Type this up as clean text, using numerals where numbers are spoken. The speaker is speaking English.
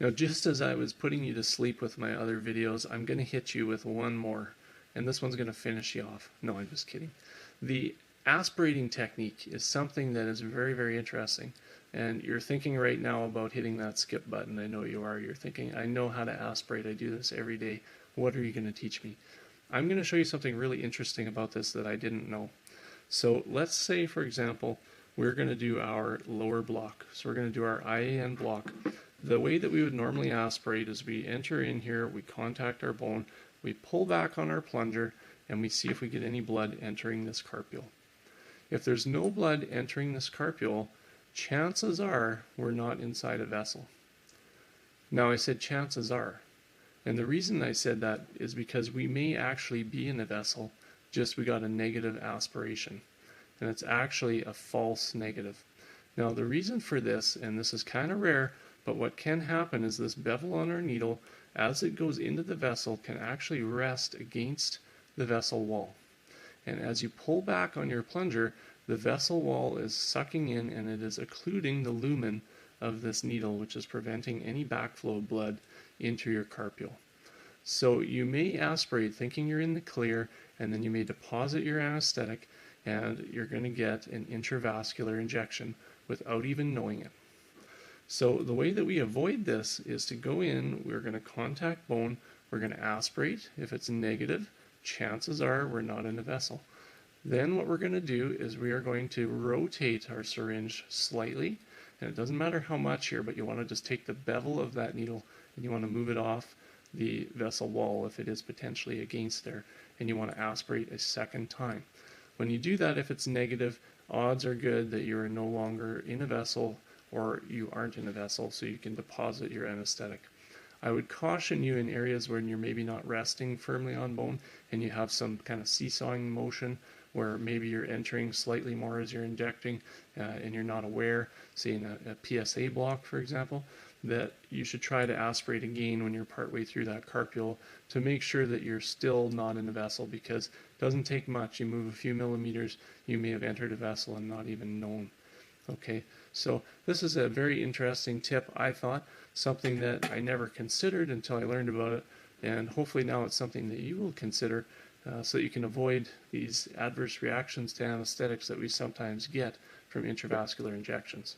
Now, just as I was putting you to sleep with my other videos, I'm going to hit you with one more, and this one's going to finish you off. No, I'm just kidding. The aspirating technique is something that is very, very interesting. And you're thinking right now about hitting that skip button. I know you are. You're thinking, I know how to aspirate. I do this every day. What are you going to teach me? I'm going to show you something really interesting about this that I didn't know. So let's say, for example, we're going to do our lower block. So we're going to do our IAN block. The way that we would normally aspirate is we enter in here, we contact our bone, we pull back on our plunger, and we see if we get any blood entering this carpule. If there's no blood entering this carpule, chances are we're not inside a vessel. Now, I said chances are, and the reason I said that is because we may actually be in a vessel, just we got a negative aspiration, and it's actually a false negative. Now, the reason for this, and this is kind of rare, but what can happen is this bevel on our needle, as it goes into the vessel, can actually rest against the vessel wall. And as you pull back on your plunger, the vessel wall is sucking in and it is occluding the lumen of this needle, which is preventing any backflow of blood into your carpule. So you may aspirate thinking you're in the clear, and then you may deposit your anesthetic, and you're going to get an intravascular injection without even knowing it. So the way that we avoid this is to go in, we're going to contact bone, we're going to aspirate. If it's negative, chances are we're not in a vessel. Then what we're going to do is we are going to rotate our syringe slightly, and it doesn't matter how much here, but you want to just take the bevel of that needle and you want to move it off the vessel wall if it is potentially against there, and you want to aspirate a second time. When you do that, if it's negative, odds are good that you're no longer in a vessel or you aren't in a vessel, so you can deposit your anesthetic. I would caution you in areas where you're maybe not resting firmly on bone and you have some kind of seesawing motion where maybe you're entering slightly more as you're injecting and you're not aware, say in a PSA block, for example, that you should try to aspirate again when you're partway through that carpule to make sure that you're still not in a vessel, because it doesn't take much. You move a few millimeters, you may have entered a vessel and not even known. Okay, so this is a very interesting tip, I thought, something that I never considered until I learned about it, and hopefully now it's something that you will consider so that you can avoid these adverse reactions to anesthetics that we sometimes get from intravascular injections.